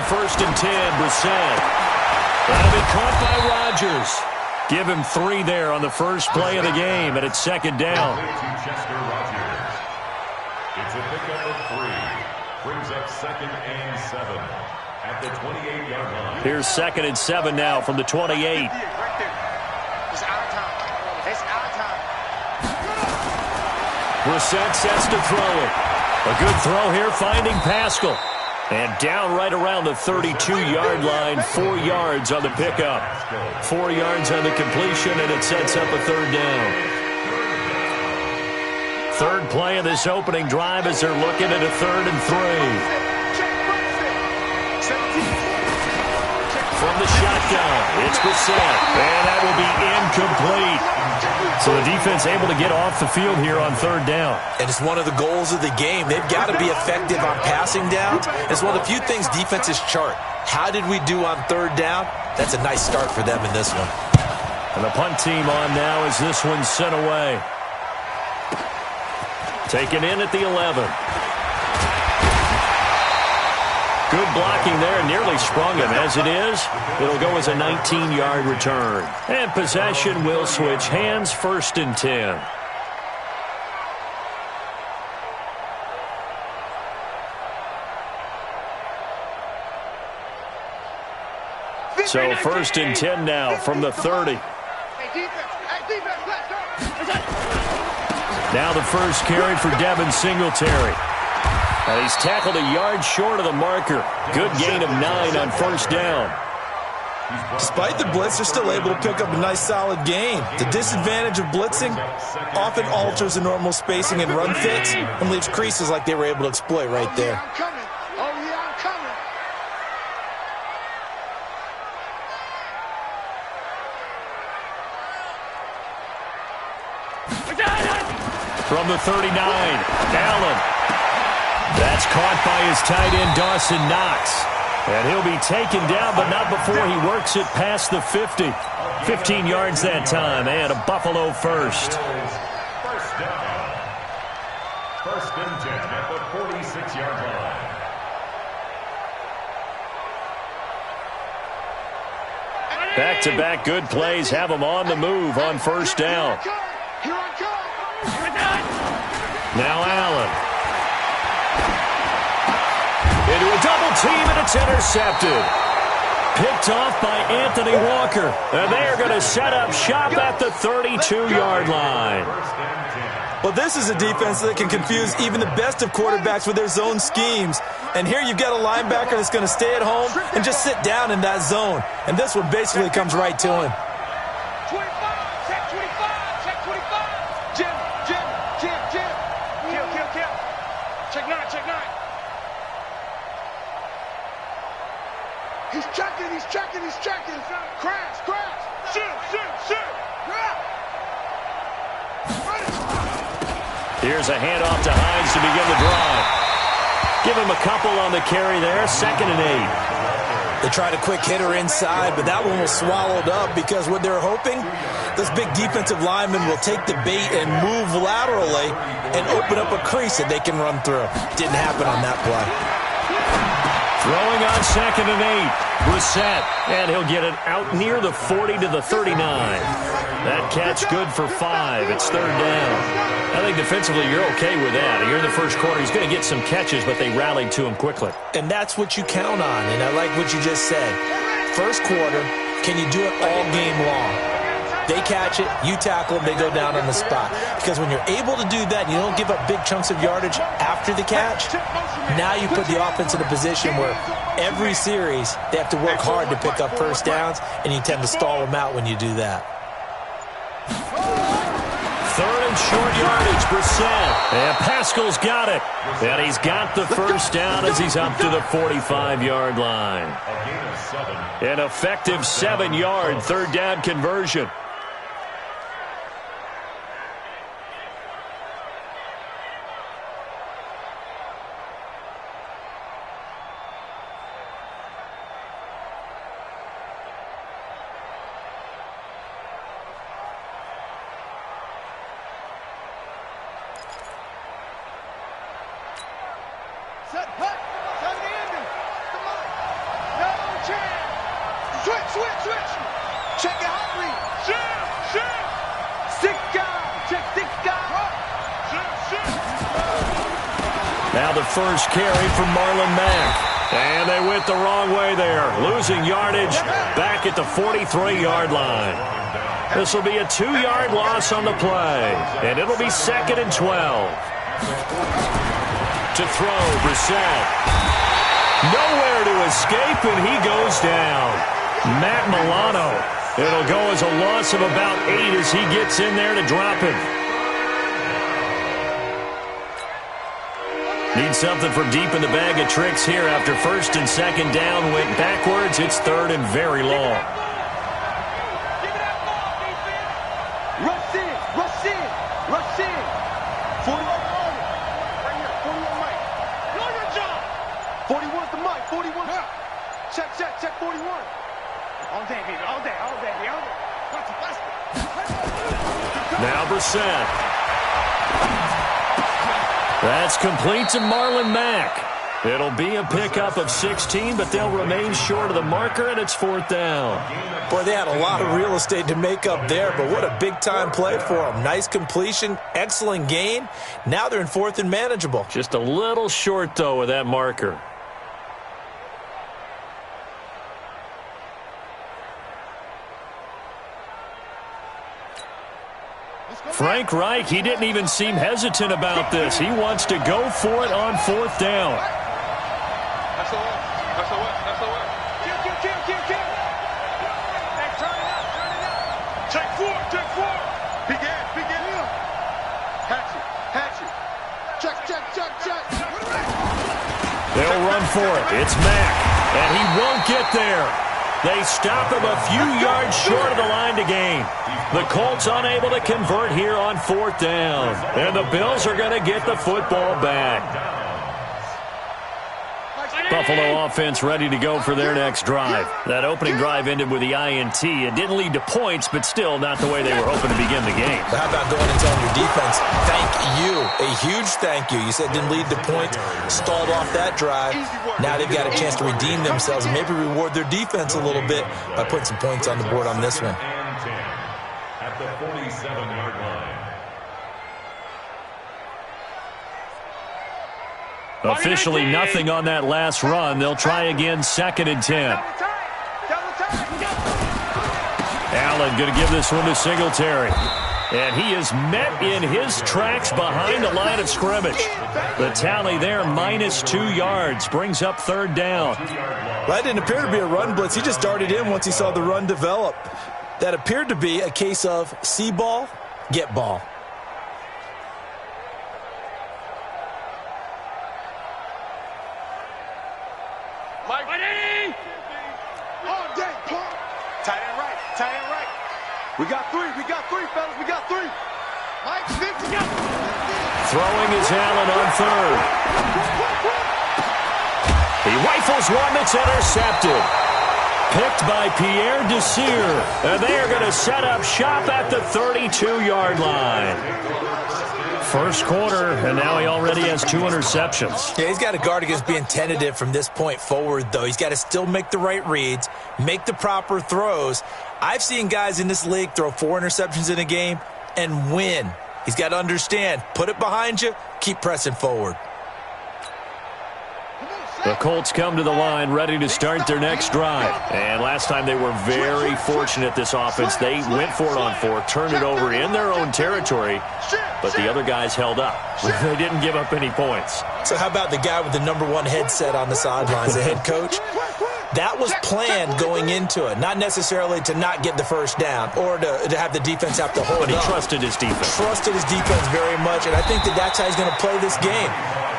first and 10. Brissett. That'll be caught by Rodgers. Give him 3 there on the first play of the game, and it's second down. It's a pickup of 3. Brings up second and 7 at the 28-yard line. Here's second and 7 now from the 28. Right there. It's our time. It's our time. Brissett sets to throw it. A good throw here, finding Pascal. And down right around the 32-yard line, 4 yards on the pickup. 4 yards on the completion, and it sets up a third down. Third play of this opening drive as they're looking at a 3rd and 3. From the shotgun, it's Brissett, and that will be incomplete. So the defense able to get off the field here on 3rd down. And it's one of the goals of the game. They've got to be effective on passing downs. It's one of the few things defenses chart. How did we do on 3rd down? That's a nice start for them in this one. And the punt team on now as this one's sent away. Taken in at the 11. Good blocking there, nearly sprung him. As it is, it'll go as a 19-yard return. And possession will switch hands, 1st and 10. So 1st and 10 now from the 30. Now the first carry for Devin Singletary. And he's tackled a yard short of the marker. Good gain of 9 on 1st down. Despite the blitz, they're still able to pick up a nice solid gain. The disadvantage of blitzing often alters the normal spacing and run fits and leaves creases like they were able to exploit right there. From the 39, Allen. That's caught by his tight end, Dawson Knox. And he'll be taken down, but not before he works it past the 50. 15 yards that time, and a Buffalo first. First down. 1st and 10 at the 46-yard line. Back-to-back good plays have them on the move on 1st down. Now Allen. Into a double team, and it's intercepted. Picked off by Anthony Walker. And they are going to set up shop at the 32-yard line. Well, this is a defense that can confuse even the best of quarterbacks with their zone schemes. And here you've got a linebacker that's going to stay at home and just sit down in that zone. And this one basically comes right to him. He's checking. Crash. Shoot. Here's a handoff to Hines to begin the drive. Give him a couple on the carry there, 2nd and 8. They tried a quick hitter inside, but that one was swallowed up because what they're hoping, this big defensive lineman will take the bait and move laterally and open up a crease that they can run through. Didn't happen on that play. Throwing on 2nd and 8. Brissett, and he'll get it out near the 40 to the 39. That catch good for 5. It's 3rd down. I think defensively you're okay with that. You're in the first quarter. He's going to get some catches, but they rallied to him quickly. And that's what you count on, and I like what you just said. First quarter, can you do it all game long? They catch it, you tackle them, they go down on the spot. Because when you're able to do that, you don't give up big chunks of yardage after the catch, now you put the offense in a position where every series they have to work hard to pick up 1st downs, and you tend to stall them out when you do that. 3rd and short yardage, Brissett. And Pascal's got it. And he's got the 1st down as he's up to the 45-yard line. An effective 7-yard 3rd down conversion. Now the first carry for Marlon Mack. And they went the wrong way there, losing yardage back at the 43-yard line. This will be a 2-yard loss on the play, and it'll be 2nd and 12. To throw, Brissett. Nowhere to escape, and he goes down. Matt Milano. It'll go as a loss of about 8 as he gets in there to drop him. Need something from deep in the bag of tricks here after 1st and 2nd down went backwards. It's 3rd and very long. Rush in, rush in, rush in. 41 right here, 41 Mike. Know your job. 41's the Mike, 41. Check, 41. All day, baby, all day, baby, all day. Now Brissett. That's complete to Marlon Mack. It'll be a pickup of 16, but they'll remain short of the marker, and it's 4th down. Boy, they had a lot of real estate to make up there, but what a big-time play for them. Nice completion, excellent gain. Now they're in 4th and manageable. Just a little short, though, with that marker. Frank Reich, he didn't even seem hesitant about this. He wants to go for it on 4th down. That's the way. Kill. Hey, turn it up. Take 4. Begin. Hatchet. Check. They'll run for it. It's Mack, and he won't get there. They stop him a few yards short of the line to gain. The Colts unable to convert here on 4th down. And the Bills are going to get the football back. Buffalo offense ready to go for their next drive. That opening drive ended with the INT. It didn't lead to points, but still not the way they were hoping to begin the game. But how about going and telling your defense, thank you, a huge thank you. You said it didn't lead to points, stalled off that drive. Now they've got a chance to redeem themselves and maybe reward their defense a little bit by putting some points on the board on this one. At the 47-yard line. Officially nothing on that last run. They'll try again, 2nd and 10. Allen going to give this one to Singletary. And he is met in his tracks behind the line of scrimmage. The tally there, -2 yards, brings up 3rd down. That didn't appear to be a run blitz. He just darted in once he saw the run develop. That appeared to be a case of see ball, get ball. Mike. All day, pump. Tight end right. We got three, fellas. We got 3. Mike, 50. Throwing is Allen on 3rd. He rifles one that's intercepted. Picked by Pierre Desir. And they are going to set up shop at the 32-yard line. First quarter, and now he already has 2 interceptions. Yeah, he's got to guard against being tentative from this point forward, though. He's got to still make the right reads, make the proper throws. I've seen guys in this league throw 4 interceptions in a game and win. He's got to understand, put it behind you, keep pressing forward. The Colts come to the line ready to start their next drive. And last time they were very fortunate, this offense. They went for it on 4, turned it over in their own territory, but the other guys held up. They didn't give up any points. So how about the guy with the #1 headset on the sidelines, the head coach? That was planned going into it, not necessarily to not get the first down or to have the defense have to hold But he up. trusted his defense. Trusted his defense very much, and I think that's how he's going to play this game.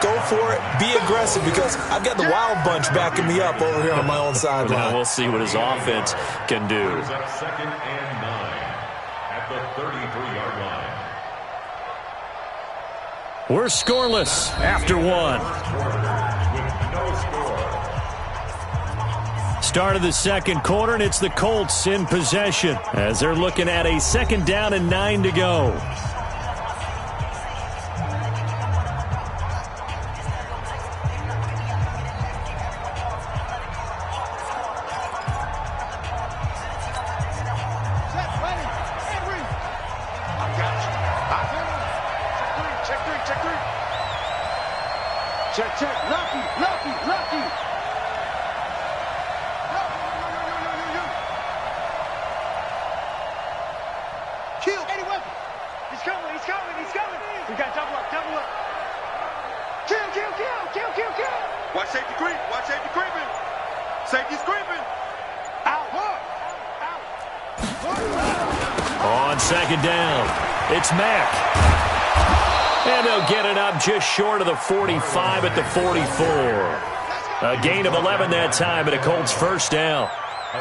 Go for it, be aggressive, because I've got the wild bunch backing me up over here on my own sideline. Now we'll see what his offense can do. At 2nd and 9 at the 33-yard line. We're scoreless after 1. With no score. Start of the second quarter, and it's the Colts in possession as they're looking at a 2nd down and 9 to go. Check, check. Lucky, lucky, lucky. Kill. Any weapon. He's coming, he's coming, he's coming. We got double up, double up. Kill, kill, kill, kill, kill, kill. Watch safety creep, watch safety creeping. Safety's creeping. Out. On second down, it's Mack. And they'll get it up just short of the 45 at the 44. A gain of 11 that time, and a Colts first down.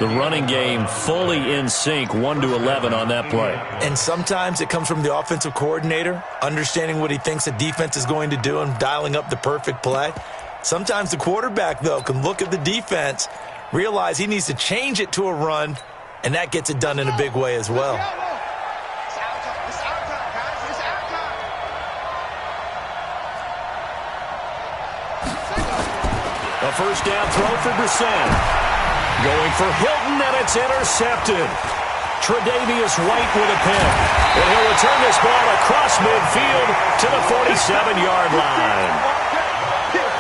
The running game fully in sync, 1-11 on that play. And sometimes it comes from the offensive coordinator, understanding what he thinks the defense is going to do and dialing up the perfect play. Sometimes the quarterback, though, can look at the defense, realize he needs to change it to a run, and that gets it done in a big way as well. A first down throw for Brissett. Going for Hilton, and it's intercepted. Tre'Davious White with a pick. And he'll return this ball across midfield to the 47-yard line.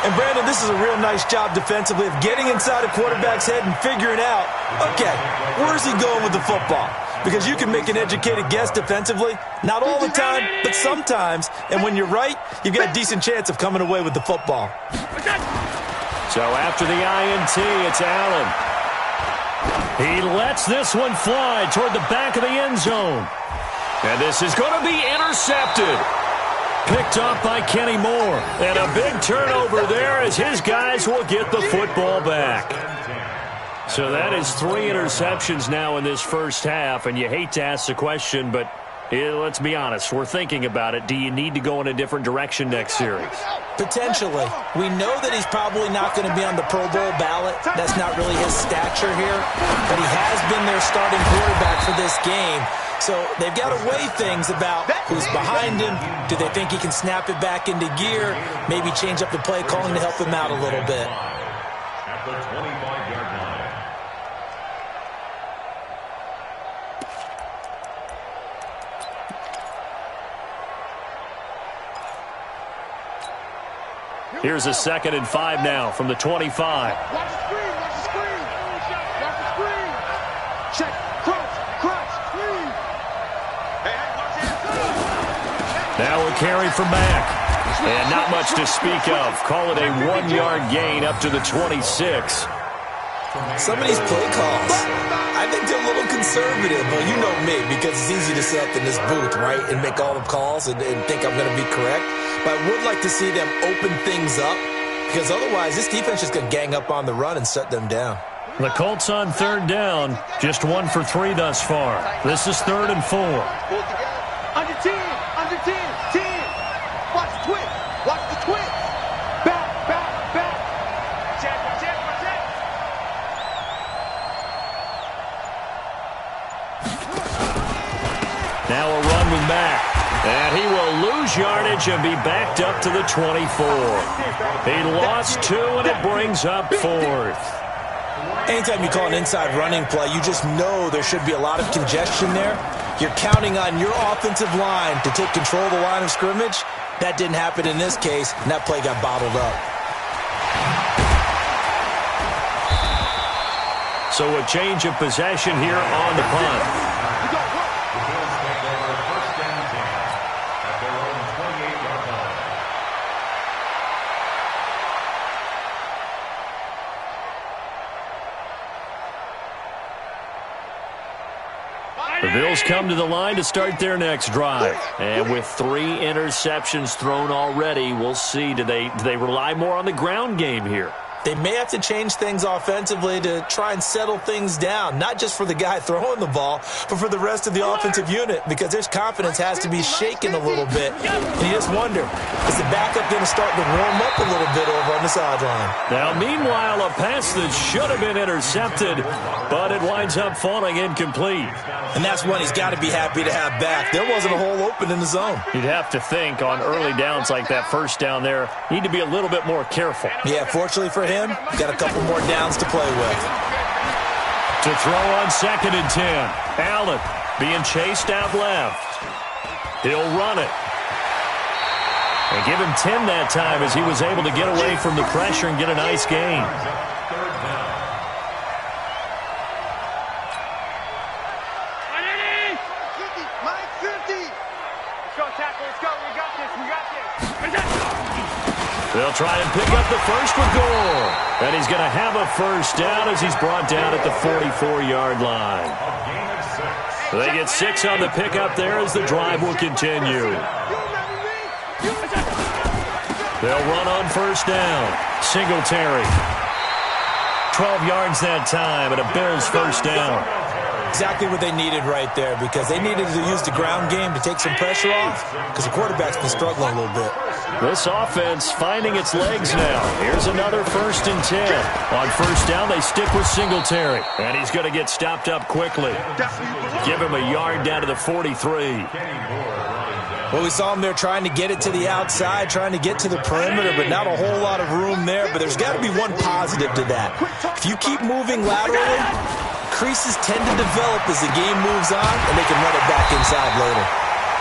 And, Brandon, this is a real nice job defensively of getting inside a quarterback's head and figuring out, okay, where's he going with the football? Because you can make an educated guess defensively, not all the time, but sometimes. And when you're right, you've got a decent chance of coming away with the football. So after the INT, it's Allen. He lets this one fly toward the back of the end zone. And this is going to be intercepted. Picked up by Kenny Moore. And a big turnover there as his guys will get the football back. So that is 3 interceptions now in this first half. And you hate to ask the question, but let's be honest. We're thinking about it. Do you need to go in a different direction next series? Potentially. We know that he's probably not going to be on the Pro Bowl ballot. That's not really his stature here. But he has been their starting quarterback for this game. So they've got to weigh things about who's behind him. Do they think he can snap it back into gear? Maybe change up the play calling to help him out a little bit. At the 25-yard line. Here's a 2nd and 5 now from the 25. Watch the screen, watch the screen. Watch the screen. Check, crunch, screen. Hey, watch it. Now a carry for Mack. And not much to speak of. Call it a 1-yard gain up to the 26. Some of these play calls, I think they're a little conservative, but you know me, because it's easy to sit up in this booth, right, and make all the calls and think I'm going to be correct. But I would like to see them open things up, because otherwise this defense is going to gang up on the run and shut them down. The Colts on 3rd down, just 1 for 3 thus far. This is 3rd and 4. Under 10, 10. Watch the twist, watch the twist. Back. Check. Now a run with Mack. And he will lose yardage and be backed up to the 24. He lost 2, and it brings up 4th. Anytime you call an inside running play, you just know there should be a lot of congestion there. You're counting on your offensive line to take control of the line of scrimmage. That didn't happen in this case, and that play got bottled up. So a change of possession here on the punt. The Bills come to the line to start their next drive. And with 3 interceptions thrown already, we'll see. Do they rely more on the ground game here? They may have to change things offensively to try and settle things down, not just for the guy throwing the ball, but for the rest of the offensive unit, because his confidence has to be shaken a little bit. And you just wonder, is the backup going to start to warm up a little bit over on the sideline? Now, meanwhile, a pass that should have been intercepted, but it winds up falling incomplete. And that's one he's got to be happy to have back. There wasn't a hole open in the zone. You'd have to think on early downs like that first down there, need to be a little bit more careful. Yeah, fortunately for him, got a couple more downs to play with. To throw on 2nd and 10. Allen being chased out left. He'll run it. And give him 10 that time as he was able to get away from the pressure and get a nice gain. They'll try and pick up the first with goal. And he's going to have a first down as he's brought down at the 44-yard line. They get 6 on the pickup there as the drive will continue. They'll run on first down. Singletary. 12 yards that time and a Bills first down. Exactly what they needed right there, because they needed to use the ground game to take some pressure off, because the quarterback's been struggling a little bit. This offense finding its legs now. Here's another 1st and 10. On first down, they stick with Singletary. And he's going to get stopped up quickly. Give him a yard down to the 43. Well, we saw him there trying to get it to the outside, trying to get to the perimeter, but not a whole lot of room there. But there's got to be one positive to that. If you keep moving laterally, creases tend to develop as the game moves on, and they can run it back inside later.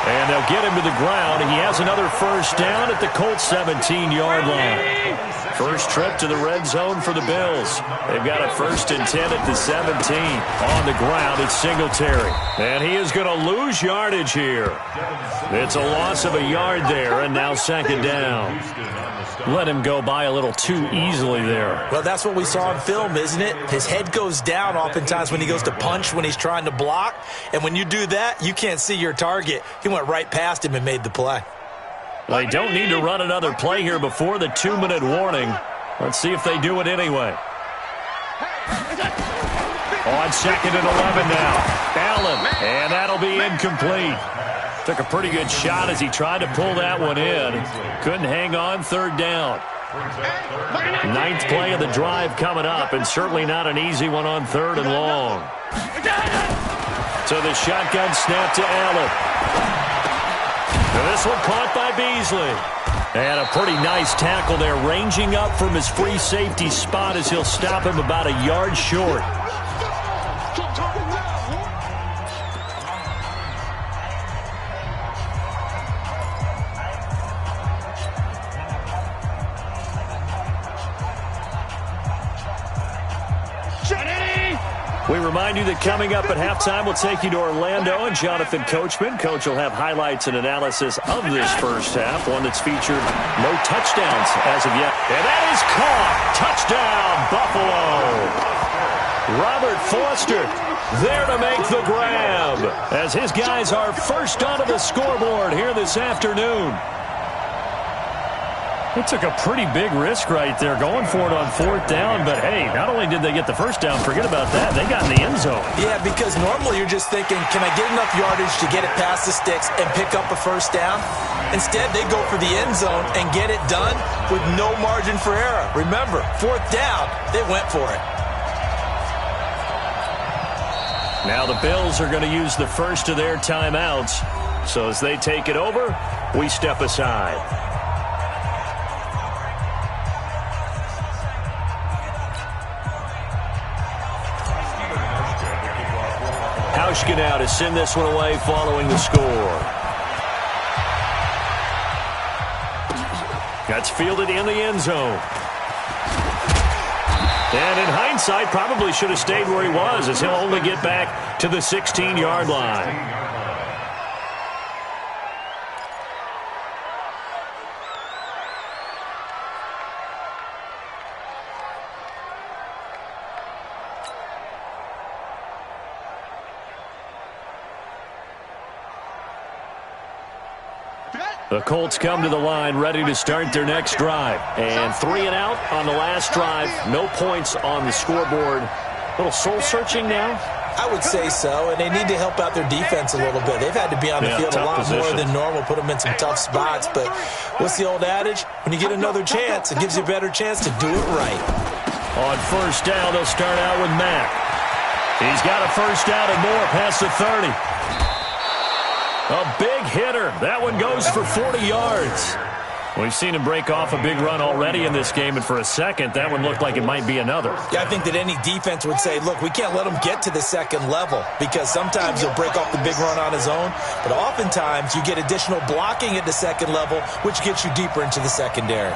And they'll get him to the ground, and he has another first down at the Colts 17-yard line. First trip to the red zone for the Bills. They've got a 1st and 10 at the 17. On the ground, it's Singletary. And he is going to lose yardage here. It's a loss of a yard there, and now 2nd down. Let him go by a little too easily there. Well, that's what we saw in film, isn't it? His head goes down oftentimes when he goes to punch, when he's trying to block. And when you do that, you can't see your target. He went right past him and made the play. They don't need to run another play here before the 2-minute warning. Let's see if they do it anyway. On 2nd and 11 now. Allen, and that'll be incomplete. Took a pretty good shot as he tried to pull that one in. Couldn't hang on. 3rd down. 9th play of the drive coming up, and certainly not an easy one on 3rd and long. So the shotgun snap to Allen. And this one caught by Beasley. And a pretty nice tackle there, ranging up from his free safety spot as he'll stop him about a yard short. We remind you that coming up at halftime, we'll take you to Orlando and Jonathan Coachman. Coach will have highlights and analysis of this first half, one that's featured no touchdowns as of yet. And that is caught. Touchdown, Buffalo. Robert Foster there to make the grab as his guys are first onto the scoreboard here this afternoon. They took a pretty big risk right there going for it on 4th down, but hey, not only did they get the first down, forget about that, they got in the end zone. Yeah, because normally you're just thinking, can I get enough yardage to get it past the sticks and pick up a first down? Instead, they go for the end zone and get it done with no margin for error. Remember, 4th down, they went for it. Now the Bills are going to use the first of their timeouts, so as they take it over, we step aside. Hauschka now to send this one away following the score. That's fielded in the end zone. And in hindsight, probably should have stayed where he was, as he'll only get back to the 16-yard line. The Colts come to the line ready to start their next drive. And 3 and out on the last drive. No points on the scoreboard. A little soul-searching now? I would say so, and they need to help out their defense a little bit. They've had to be on the field a lot more than normal, put them in some tough spots. But what's the old adage? When you get another chance, it gives you a better chance to do it right. On first down, they'll start out with Mack. He's got a first down and more past the 30. A big hitter. That one goes for 40 yards. We've seen him break off a big run already in this game, and for a second, that one looked like it might be another. Yeah, I think that any defense would say, look, we can't let him get to the second level, because sometimes he'll break off the big run on his own, but oftentimes you get additional blocking at the second level, which gets you deeper into the secondary.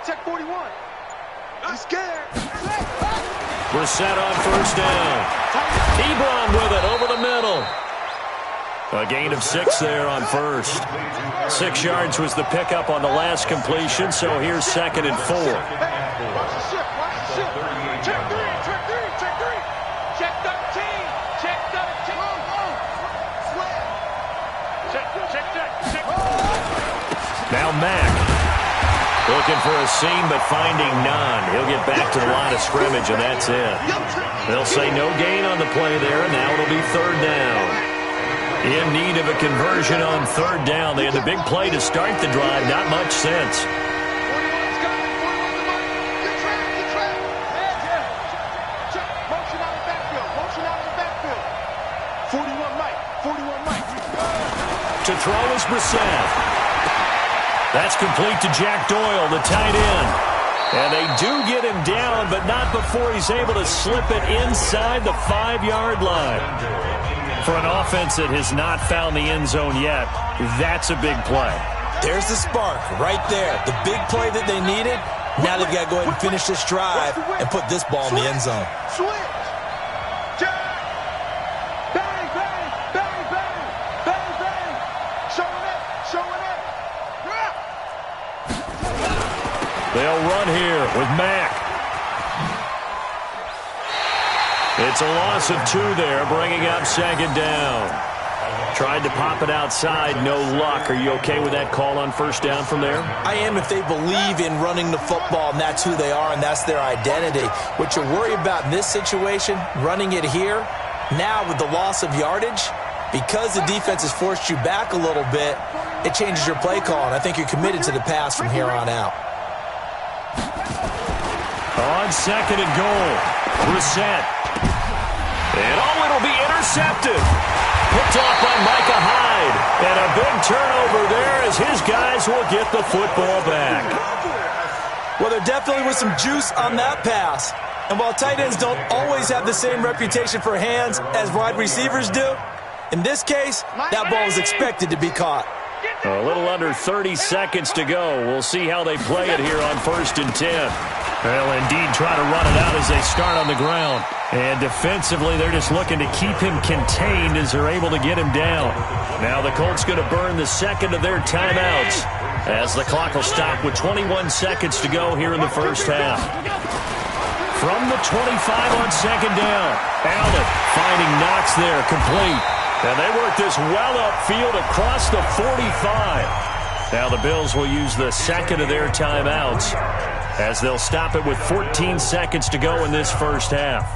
Check 41. He's scared. Brissett on first down. Ebron with it over the middle. A gain of 6 there on first. 6 yards was the pickup on the last completion, so here's 2nd and 4. Watch the ship. Check 3. Check 13. Check 13. Check. Now Mack. Looking for a seam, but finding none. He'll get back to the line of scrimmage, and that's it. They'll say no gain on the play there, and now it'll be 3rd down. In need of a conversion on 3rd down. They had the big play to start the drive. Not much sense. To throw is Brissett. That's complete to Jack Doyle, the tight end. And they do get him down, but not before he's able to slip it inside the 5-yard line. For an offense that has not found the end zone yet, that's a big play. There's the spark right there. The big play that they needed. Now they've got to go ahead and finish this drive and put this ball in the end zone. They'll run here with Mack. It's a loss of 2 there, bringing up 2nd down. Tried to pop it outside, no luck. Are you okay with that call on first down from there? I am if they believe in running the football, and that's who they are, and that's their identity. What you worry about in this situation, running it here, now with the loss of yardage, because the defense has forced you back a little bit, it changes your play call, and I think you're committed to the pass from here on out. On 2nd and goal, Brissett. And it'll be intercepted. Picked off by Micah Hyde. And a big turnover there as his guys will get the football back. Well, there definitely was some juice on that pass. And while tight ends don't always have the same reputation for hands as wide receivers do, in this case, that ball was expected to be caught. A little under 30 seconds to go. We'll see how they play it here on 1st and 10. They'll indeed try to run it out as they start on the ground. And defensively, they're just looking to keep him contained as they're able to get him down. Now the Colts going to burn the 2nd of their timeouts as the clock will stop with 21 seconds to go here in the first half. From the 25 on 2nd down, Allen finding Knox there, complete. And they work this well upfield across the 45. Now the Bills will use the 2nd of their timeouts as they'll stop it with 14 seconds to go in this first half.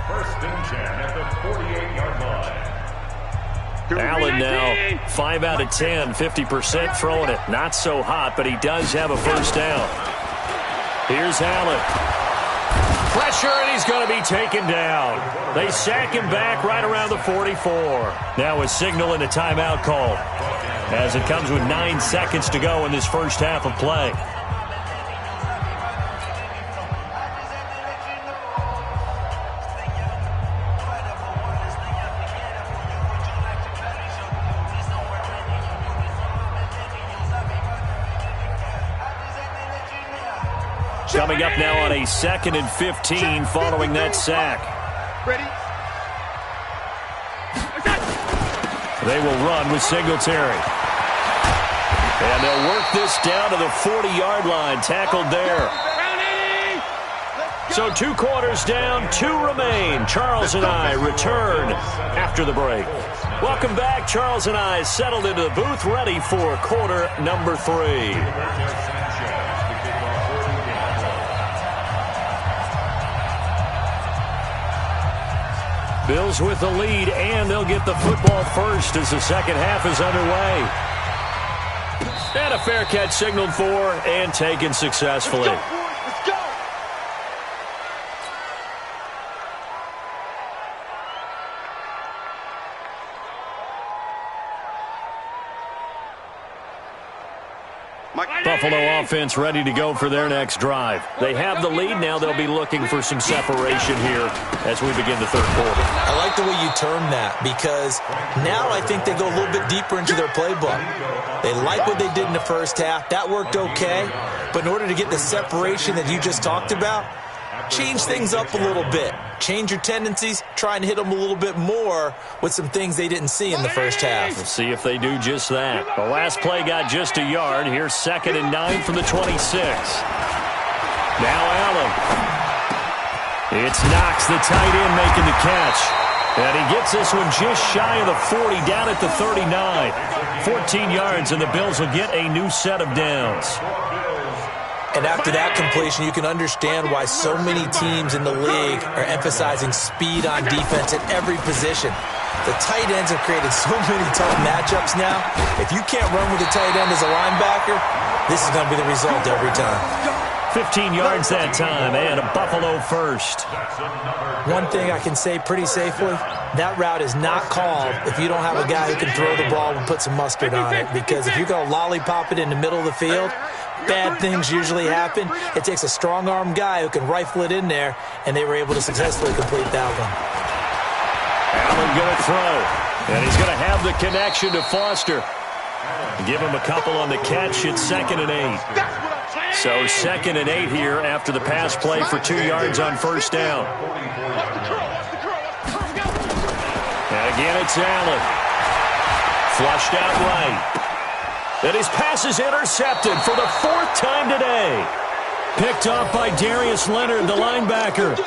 1st and 10 at the 48-yard line. Allen now 5 out of 10, 50% throwing it. Not so hot, but he does have a first down. Here's Allen. Pressure, and he's going to be taken down. They sack him back right around the 44. Now a signal and a timeout call as it comes with 9 seconds to go in this first half of play. Coming up now on a 2nd and 15 following that sack. Ready? They will run with Singletary. And they'll work this down to the 40-yard line. Tackled there. So 2 quarters down, 2 remain. Charles and I return after the break. Welcome back. Charles and I settled into the booth, ready for quarter number 3. Bills with the lead, and they'll get the football first as the second half is underway. And a fair catch signaled for and taken successfully. Let's go, boys. Let's go. Buffalo offense ready to go for their next drive. They have the lead. Now they'll be looking for some separation here as we begin the third quarter. I like the way you term that because now I think they go a little bit deeper into their playbook. They like what they did in the first half. That worked okay. But in order to get the separation that you just talked about, change things up a little bit. Change your tendencies. Try and hit them a little bit more with some things they didn't see in the first half. We'll see if they do just that. The last play got just a yard. Here's 2nd and 9 from the 26. Now Allen. It's Knox, the tight end, making the catch. And he gets this one just shy of the 40, down at the 39. 14 yards, and the Bills will get a new set of downs. And after that completion, you can understand why so many teams in the league are emphasizing speed on defense at every position. The tight ends have created so many tough matchups now. If you can't run with the tight end as a linebacker, this is going to be the result every time. 15 yards that time, and a Buffalo first. One thing I can say pretty safely, that route is not called if you don't have a guy who can throw the ball and put some mustard on it. Because if you're going to lollipop it in the middle of the field, bad things usually happen. It takes a strong-arm guy who can rifle it in there, and they were able to successfully complete that one. Allen going to throw, and he's going to have the connection to Foster. Give him a couple on the catch. It's 2nd and 8. So 2nd and 8 here after the pass play for 2 yards on first down. And again, it's Allen. Flushed out right. And his pass is intercepted for the 4th time today. Picked off by Darius Leonard, the linebacker.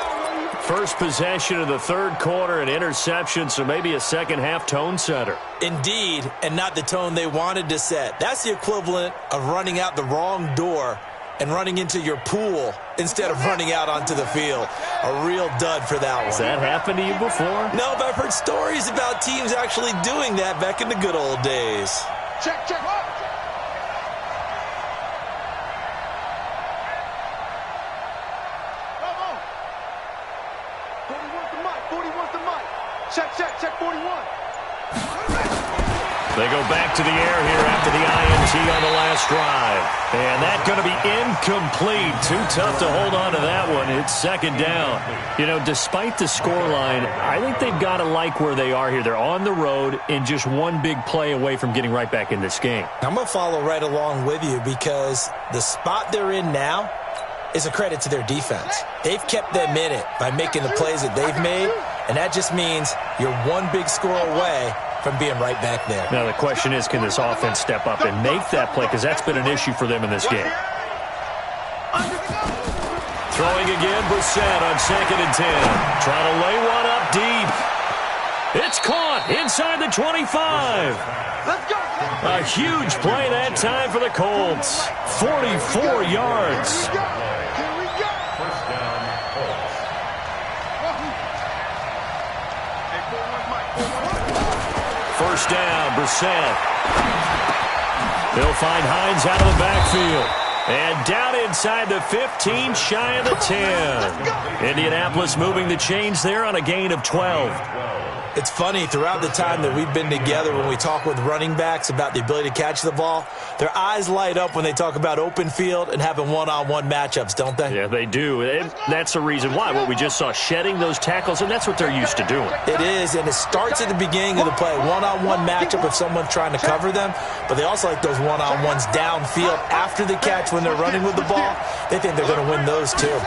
First possession of the third quarter, an interception, so maybe a second-half tone setter. Indeed, and not the tone they wanted to set. That's the equivalent of running out the wrong door and running into your pool instead of running out onto the field. A real dud for that one. Has that happened to you before? No, but I've heard stories about teams actually doing that back in the good old days. Check, check. Check 41. They go back to the air here after the INT on the last drive. And that's going to be incomplete. Too tough to hold on to that one. It's 2nd down. You know, despite the scoreline, I think they've got to like where they are here. They're on the road and just one big play away from getting right back in this game. I'm going to follow right along with you because the spot they're in now is a credit to their defense. They've kept them in it by making the plays that they've made, and that just means you're one big score away from being right back there. Now the question is, can this offense step up and make that play? Because that's been an issue for them in this game. Throwing again, Brissett on 2nd and 10. Trying to lay one up deep. It's caught inside the 25. Let's go. A huge play that time for the Colts. 44 yards. First down, Brissett. He'll find Hines out of the backfield. And down inside the 15, shy of the 10. Indianapolis moving the chains there on a gain of 12. It's funny, throughout the time that we've been together, when we talk with running backs about the ability to catch the ball, their eyes light up when they talk about open field and having one-on-one matchups, don't they? Yeah, they do. And that's the reason why. What we just saw, shedding those tackles, and that's what they're used to doing. It is, and it starts at the beginning of the play. One-on-one matchup if someone's trying to cover them, but they also like those one-on-ones downfield after the catch when they're running with the ball. They think they're going to win those too.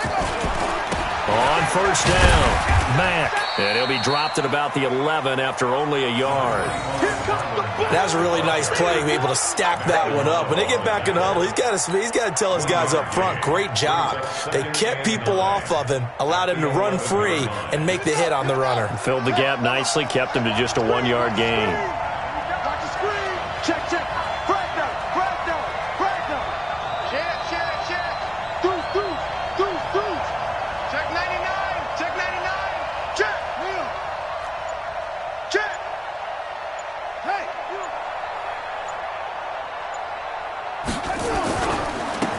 On first down, Mack. And he'll be dropped at about the 11 after only a yard. That was a really nice play, be able to stack that one up. When they get back in the huddle, he's got to tell his guys up front, great job. They kept people off of him, allowed him to run free, and make the hit on the runner. Filled the gap nicely, kept him to just a 1-yard gain. Watch the screen. Check. Frag down. Check. Deuce. Check 99. Check.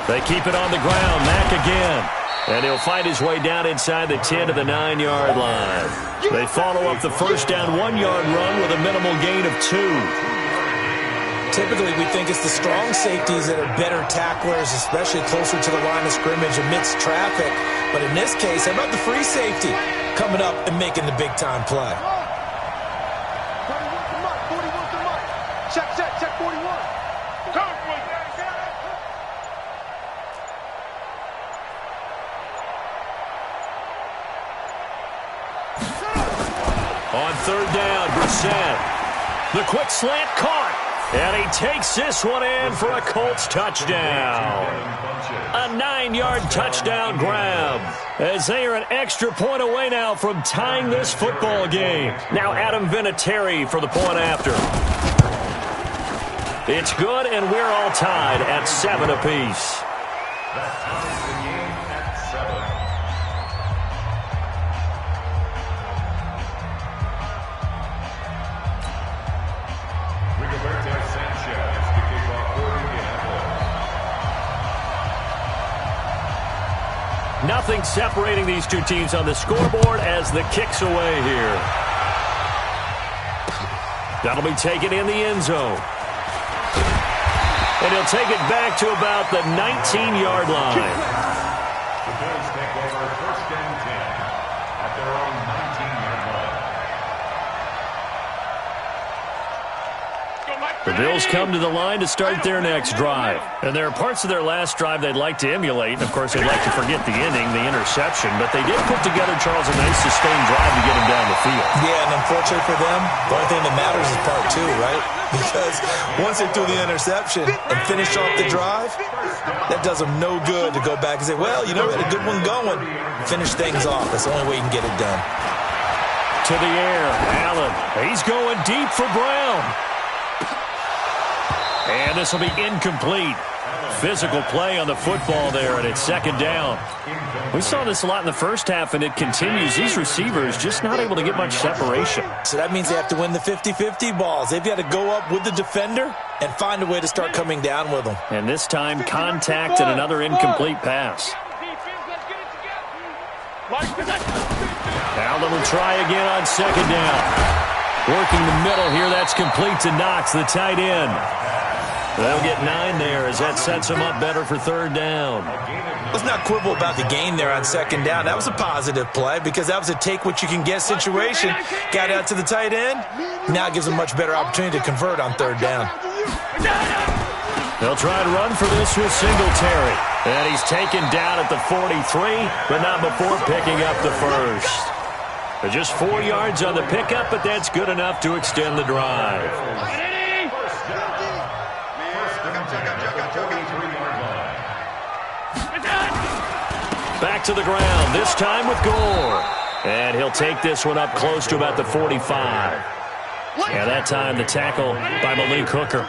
They keep it on the ground. Mack again. And he'll fight his way down inside the 10 to the 9-yard line. They follow up the first down 1-yard run with a minimal gain of 2. Typically, we think it's the strong safeties that are better tacklers, especially closer to the line of scrimmage amidst traffic. But in this case, how about the free safety coming up and making the big-time play? 41 to Mike. Check 41. On third down, Brissett. The quick slant caught. And he takes this one in for a Colts touchdown. A 9-yard touchdown grab. As they are an extra point away now from tying this football game. Now Adam Vinatieri for the point after. It's good, and we're all tied at 7 apiece. That ties the game at 7. Nothing separating these two teams on the scoreboard as the kick's away here. That'll be taken in the end zone. And he'll take it back to about the 19-yard line. The Bills take over first and 10 at their own 19-yard line. The Bills come to the line to start their next drive. And there are parts of their last drive they'd like to emulate. Of course, they'd like to forget the ending, the interception. But they did put together, Charles, a nice sustained drive to get him down the field. Yeah, and unfortunately for them, the only thing that matters is part 2, right? Because once they threw the interception and finished off the drive, that does them no good to go back and say, well, you know, we had a good one going. Finish things off. That's the only way you can get it done. To the air, Allen. He's going deep for Brown. And this will be incomplete. Physical play on the football there, and it's second down. We saw this a lot in the first half, and it continues. These receivers just not able to get much separation. So that means they have to win the 50-50 balls. They've got to go up with the defender and find a way to start coming down with them. And this time, contact and another incomplete pass. Allen will try again on second down. Working the middle here, that's complete to Knox, the tight end. They'll get 9 there as that sets them up better for third down. Let's not quibble about the gain there on second down. That was a positive play because that was a take-what-you-can-get situation. Got out to the tight end. Now it gives them a much better opportunity to convert on third down. They'll try to run for this with Singletary. And he's taken down at the 43, but not before picking up the first. Just 4 yards on the pickup, but that's good enough to extend the drive. Back to the ground, this time with Gore. And he'll take this one up close to about the 45. And that time the tackle by Malik Hooker.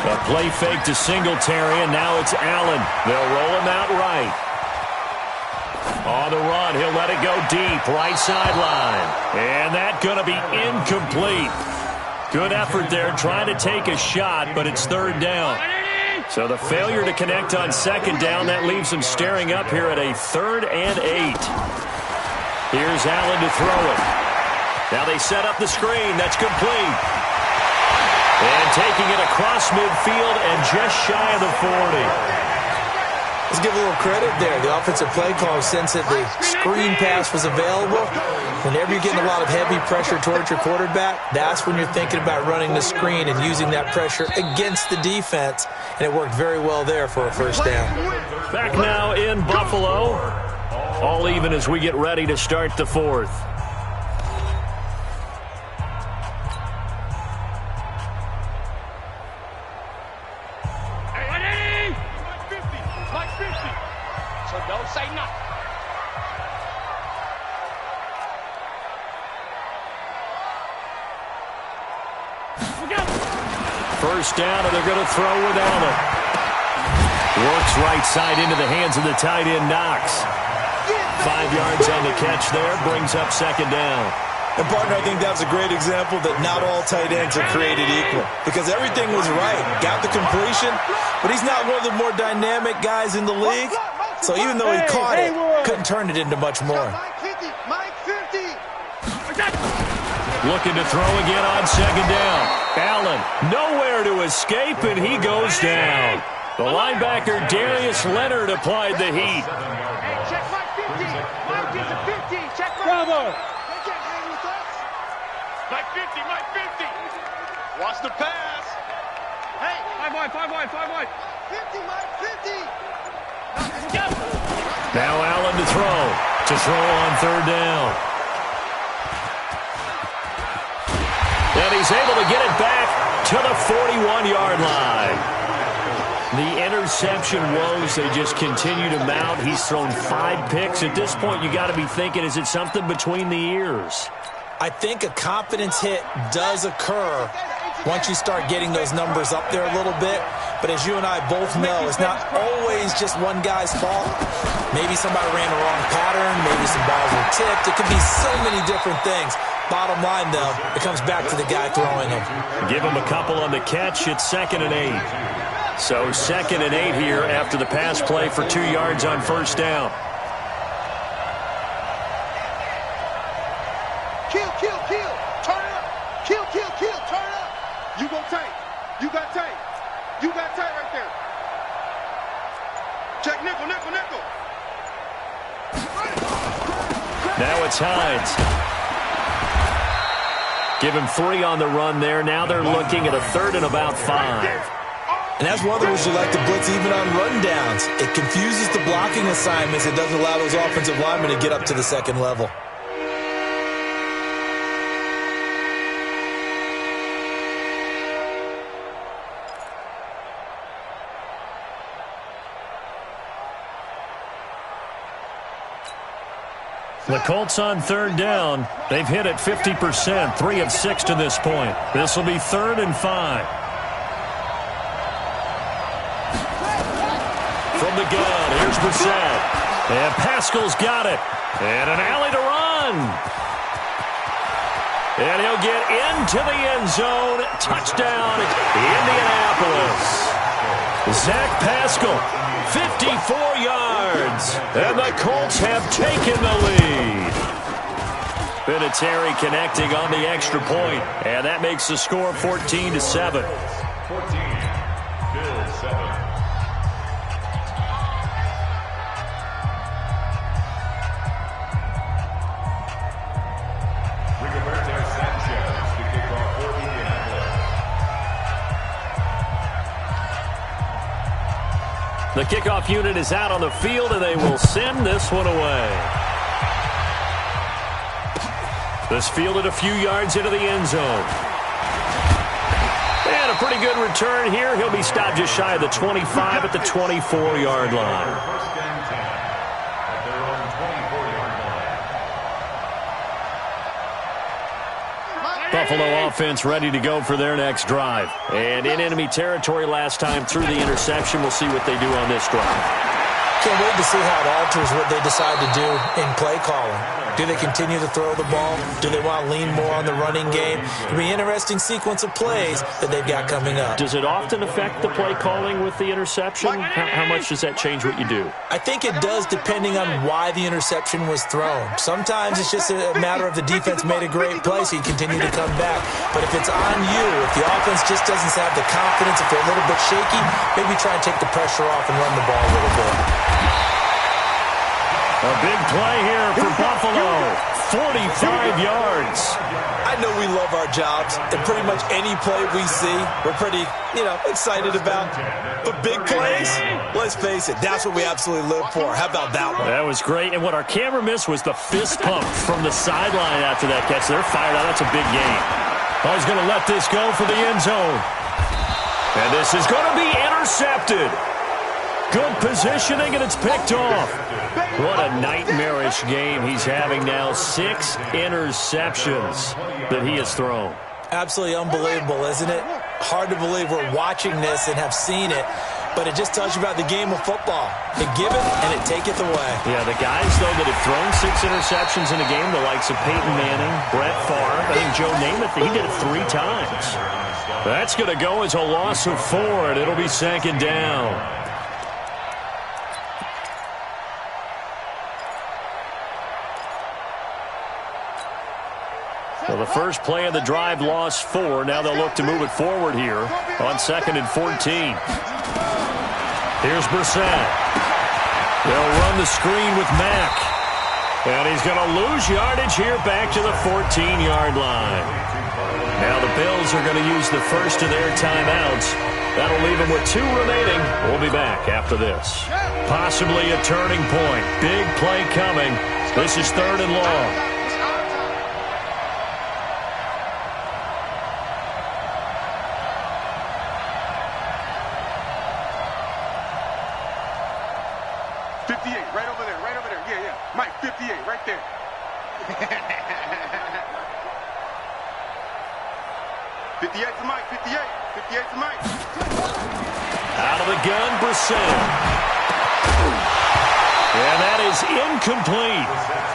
A play fake to Singletary, and now it's Allen. They'll roll him out right. On the run, he'll let it go deep, right sideline. And that's going to be incomplete. Good effort there, trying to take a shot, but it's third down. So the failure to connect on second down, that leaves them staring up here at a 3rd and 8. Here's Allen to throw it. Now they set up the screen. That's complete. And taking it across midfield and just shy of the 40. Let's give a little credit there. The offensive play call, since that the screen pass was available, whenever you're getting a lot of heavy pressure towards your quarterback, that's when you're thinking about running the screen and using that pressure against the defense. And it worked very well there for a first down. Back now in Buffalo. All even as we get ready to start the 4th. First down, and they're going to throw with Allen. Works right side into the hands of the tight end, Knox. 5 yards on the catch there, brings up second down. And, partner, I think that's a great example that not all tight ends are created equal because everything was right. Got the completion, but he's not one of the more dynamic guys in the league. So even though he caught it, couldn't turn it into much more. Looking to throw again on second down. Allen nowhere to escape, and he goes down. The linebacker, Darius Leonard, applied the heat. Hey, check my 50. Mike is a 50. Check my... Bravo. They can't hang with us. Mike 50, Mike 50. Watch the pass. Hey. 5 wide, 5 wide, 5 wide. 50, Mike 50. Go. Now Allen to throw on third down. And he's able to get it back to the 41-yard line. The interception woes, they just continue to mount. He's thrown 5 picks. At this point, you got to be thinking, is it something between the ears? I think a confidence hit does occur once you start getting those numbers up there a little bit. But as you and I both know, it's not always just one guy's fault. Maybe somebody ran the wrong pattern. Maybe some balls were tipped. It could be so many different things. Bottom line, though, it comes back to the guy throwing them. Give him a couple on the catch. It's 2nd and 8. So 2nd and 8 here after the pass play for 2 yards on first down. Kill. Turn it up. Kill. Turn it up. You go tight. You got tight. You got tight right there. Check nickel. Now it's Hines. Give him 3 on the run there. Now they're looking at a 3rd and about 5. And that's one of the rules you like to blitz even on rundowns. It confuses the blocking assignments. It doesn't allow those offensive linemen to get up to the second level. The Colts on third down. They've hit it 50%, 3 of 6 to this point. This will be 3rd and 5. From the gun, here's Brissett. And Pascal's got it. And an alley to run. And he'll get into the end zone. Touchdown, Indianapolis. Zach Pascal, 54 yards. And the Colts have taken the lead. Vinatieri connecting on the extra point. And that makes the score 14-7. 14-7. The kickoff unit is out on the field, and they will send this one away. This fielded a few yards into the end zone. And a pretty good return here. He'll be stopped just shy of the 25 at the 24-yard line. First and 10 at their own 24-yard line. Buffalo offense ready to go for their next drive. And in enemy territory last time through the interception. We'll see what they do on this drive. Can't wait to see how it alters what they decide to do in play calling. Do they continue to throw the ball? Do they want to lean more on the running game? It'll be an interesting sequence of plays that they've got coming up. Does it often affect the play calling with the interception? How much does that change what you do? I think it does depending on why the interception was thrown. Sometimes it's just a matter of the defense made a great play, so you continue to come back. But if it's on you, if the offense just doesn't have the confidence, if they're a little bit shaky, maybe try and take the pressure off and run the ball a little bit. A big play here for Buffalo. 45 yards. I know we love our jobs, and pretty much any play we see, we're pretty, excited about. But big plays, let's face it, that's what we absolutely live for. How about that one? That was great. And what our camera missed was the fist pump from the sideline after that catch. They're fired out. That's a big gain. Oh, he's going to let this go for the end zone. And this is going to be intercepted. Good positioning, and it's picked off. What a nightmarish game he's having now. 6 interceptions that he has thrown. Absolutely unbelievable, isn't it? Hard to believe we're watching this and have seen it. but it just tells you about the game of football. It giveth and it taketh away. Yeah, the guys, though, that have thrown 6 interceptions in a game, the likes of Peyton Manning, Brett Favre, I think Joe Namath, he did it 3 times. That's going to go as a loss of 4, and it'll be 2nd down. Well, the first play of the drive lost 4. Now they'll look to move it forward here on 2nd and 14. Here's Brissett. They'll run the screen with Mack. And he's going to lose yardage here back to the 14-yard line. Now the Bills are going to use the first of their timeouts. That'll leave them with 2 remaining. We'll be back after this. Possibly a turning point. Big play coming. This is 3rd and long. Mike, 58, right there. 58 to Mike, 58. 58 to Mike. Out of the gun, Brissett. And that is incomplete.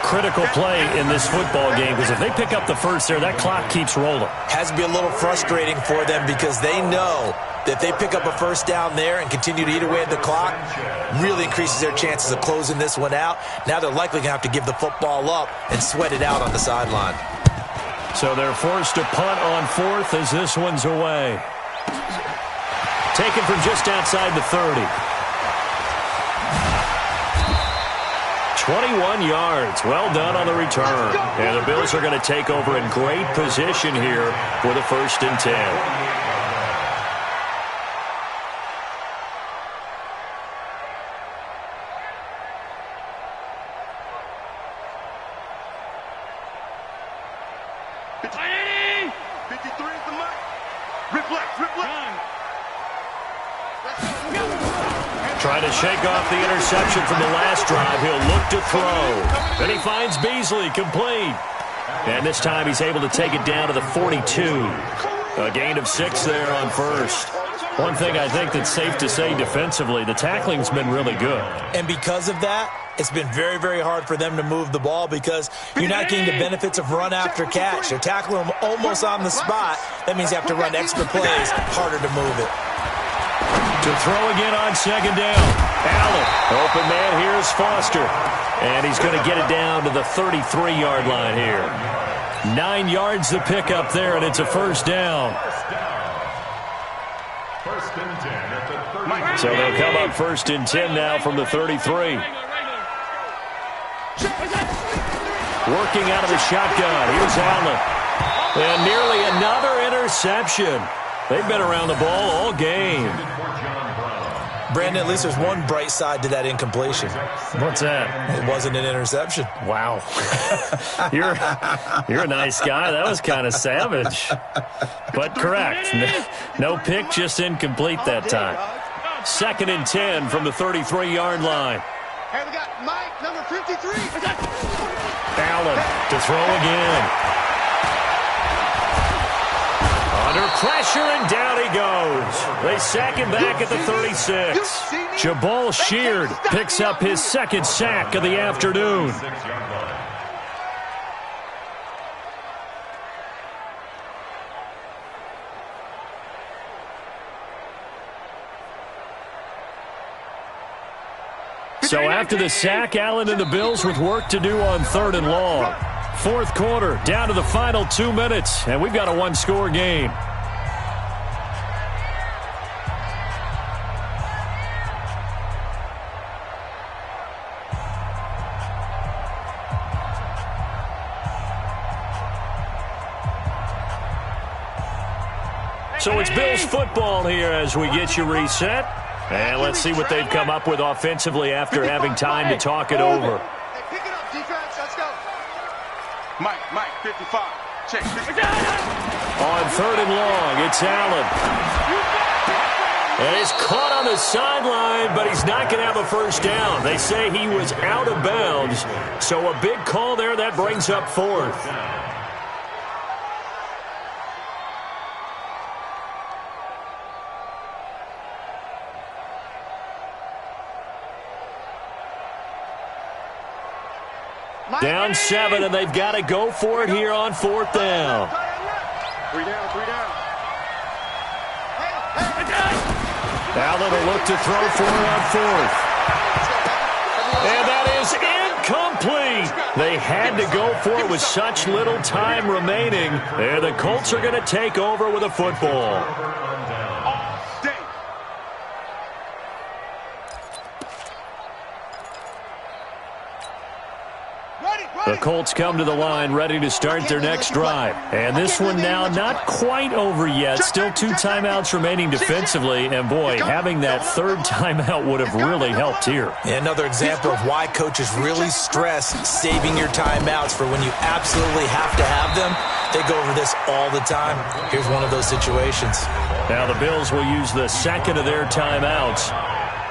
Critical play in this football game, because if they pick up the first there, that clock keeps rolling. Has to be a little frustrating for them because they know that if they pick up a first down there and continue to eat away at the clock, really increases their chances of closing this one out. Now they're likely going to have to give the football up and sweat it out on the sideline. So they're forced to punt on 4th as this one's away. Taken from just outside the 30. 21 yards. Well done on the return. And the Bills are going to take over in great position here for the 1st and 10. Trying to shake off the interception from the last drive. He'll look to throw. Then he finds Beasley, complete. And this time he's able to take it down to the 42. A gain of 6 there on 1st. One thing I think that's safe to say defensively, the tackling's been really good. And because of that, it's been very, very hard for them to move the ball because you're not getting the benefits of run after catch. They're tackling them almost on the spot. That means you have to run extra plays, harder to move it. To throw again on 2nd down. Allen. Open man, here's Foster. And he's going to get it down to the 33-yard line here. 9 yards to pick up there, and it's a 1st down. So they'll come up 1st and 10 now from the 33. Working out of the shotgun. Here's Allen. And nearly another interception. They've been around the ball all game. Brandon, at least there's one bright side to that incompletion. What's that? It wasn't an interception. Wow. You're a nice guy. That was kind of savage. But correct. No pick, just incomplete that time. 2nd and 10 from the 33-yard line. Hey, we got Mike, number 53. Allen to throw again. Under pressure, and down he goes. They sack him back at the 36. Jabal Sheard picks up his 2nd sack of the afternoon. So after the sack, Allen and the Bills with work to do on 3rd and long. 4th quarter, down to the final 2 minutes, and we've got a 1-score game. So it's Bills football here as we get you reset. And let's see what they've come up with offensively after having time to talk it over. Pick it up, defense. Let's go. Mike, 55. Check. On 3rd and long, it's Allen. And he's caught on the sideline, but he's not going to have a 1st down. They say he was out of bounds. So a big call there. That brings up 4th. Down 7, and they've got to go for it here on 4th down. 3 down, 3 down. Allen will look to throw for it on 4th. And that is incomplete. They had to go for it with such little time remaining. And the Colts are going to take over with a football. The Colts come to the line ready to start their next drive. And this one now not quite over yet. Still 2 timeouts remaining defensively. And, boy, having that 3rd timeout would have really helped here. Yeah, another example of why coaches really stress saving your timeouts for when you absolutely have to have them. They go over this all the time. Here's one of those situations. Now the Bills will use the 2nd of their timeouts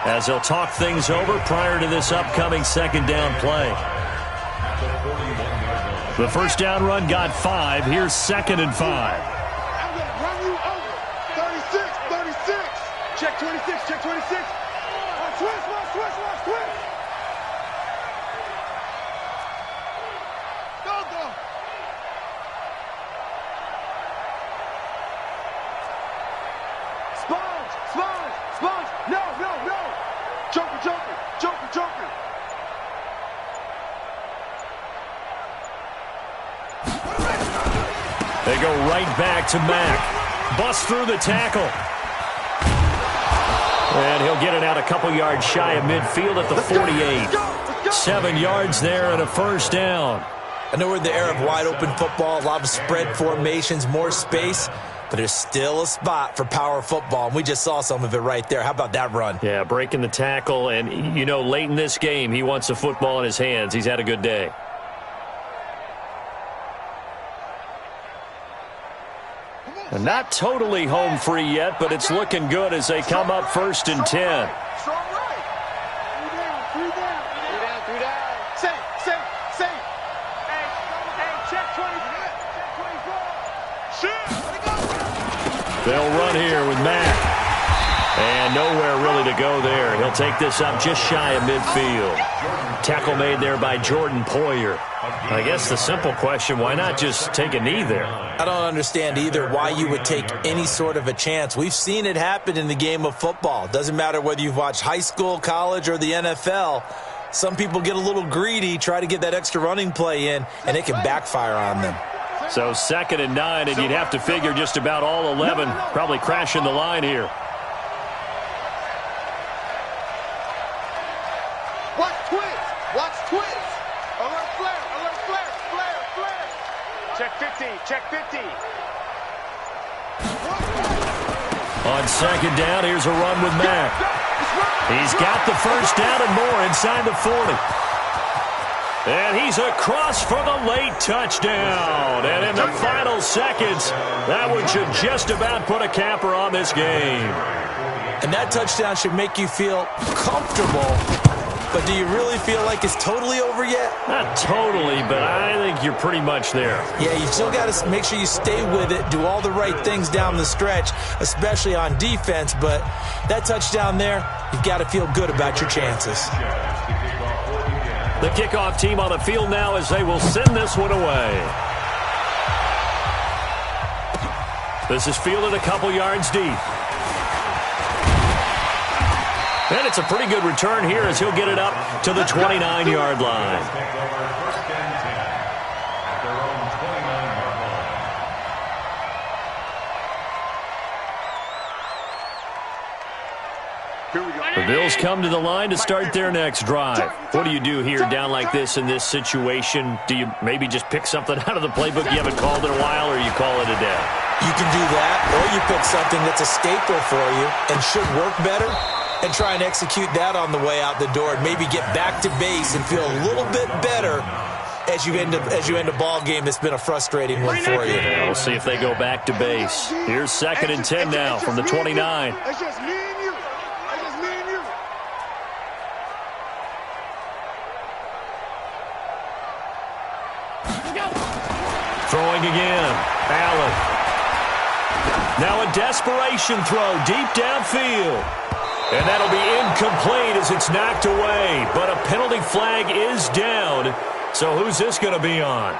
as they'll talk things over prior to this upcoming 2nd down play. The 1st down run got 5. Here's 2nd and 5. I'm going to run you over. 36, 36. Check 26, check 26. Twist, watch, twist. Go. Sponge. No. Joker. They go right back to Mack. Bust through the tackle. And he'll get it out a couple yards shy of midfield at the 48. 7 yards there and a 1st down. I know we're in the era of wide-open football, a lot of spread formations, more space, but there's still a spot for power football, and we just saw some of it right there. How about that run? Yeah, breaking the tackle, and, you know, late in this game, he wants the football in his hands. He's had a good day. And not totally home free yet, but it's looking good as they come up 1st and 10. Strong right. 3 down. Safe. Hey, check 20. Shoot. They'll run here with Mack. And nowhere really to go there. He'll take this up just shy of midfield. Tackle made there by Jordan Poyer. I guess the simple question, why not just take a knee there? I don't understand either why you would take any sort of a chance. We've seen it happen in the game of football. Doesn't matter whether you've watched high school, college, or the NFL. Some people get a little greedy, try to get that extra running play in, and it can backfire on them. So 2nd and 9, and you'd have to figure just about all 11 probably crashing the line here. Watch twist. Alert flare. Check 50. On 2nd down, here's a run with Mack. He's got the 1st down and more inside the 40. And he's across for the late touchdown. And in the final seconds, that one should just about put a capper on this game. And that touchdown should make you feel comfortable. But do you really feel like it's totally over yet? Not totally, but I think you're pretty much there. Yeah, you still got to make sure you stay with it, do all the right things down the stretch, especially on defense. But that touchdown there, you've got to feel good about your chances. The kickoff team on the field now as they will send this one away. This is fielded a couple yards deep. And it's a pretty good return here as he'll get it up to the 29-yard line. The Bills come to the line to start their next drive. What do you do here down like this in this situation? Do you maybe just pick something out of the playbook you haven't called in a while, or you call it a day? You can do that, or you pick something that's a staple for you and should work better, and try and execute that on the way out the door and maybe get back to base and feel a little bit better as you end a ball game that's been a frustrating one for you. Yeah, we'll see if they go back to base. Here's 2nd and 10 now from the 29. It's just me and you. Throwing again. Allen. Now a desperation throw deep downfield. And that'll be incomplete as it's knocked away. But a penalty flag is down. So who's this going to be on?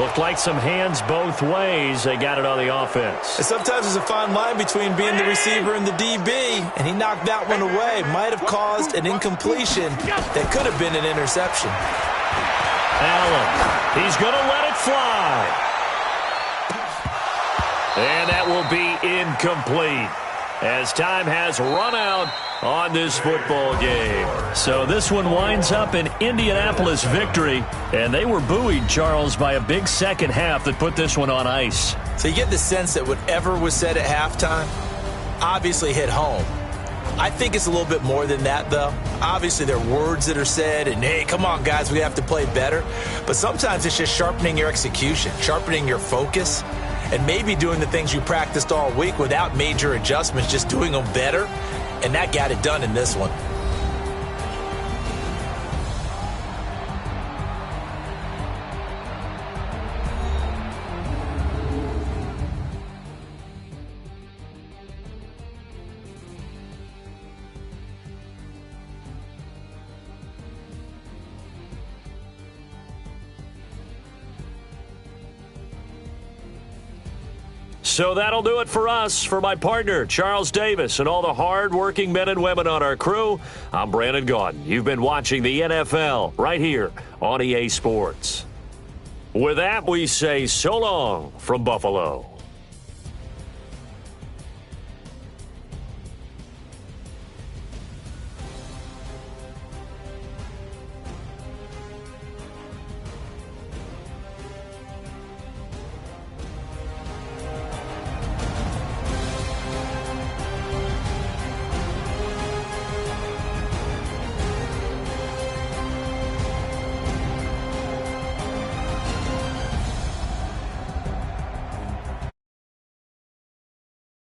Looked like some hands both ways. They got it on the offense. And sometimes there's a fine line between being the receiver and the DB, and he knocked that one away. Might have caused an incompletion that could have been an interception. Allen, he's going to let it fly. And that will be incomplete as time has run out on this football game. So this one winds up an Indianapolis victory, and they were buoyed, Charles, by a big second half that put this one on ice. So you get the sense that whatever was said at halftime obviously hit home. I think it's a little bit more than that, though. Obviously, there are words that are said, and, hey, come on, guys, we have to play better. But sometimes it's just sharpening your execution, sharpening your focus, and maybe doing the things you practiced all week without major adjustments, just doing them better. And that got it done in this one. So that'll do it for us. For my partner, Charles Davis, and all the hard-working men and women on our crew, I'm Brandon Gaudin. You've been watching the NFL right here on EA Sports. With that, we say so long from Buffalo.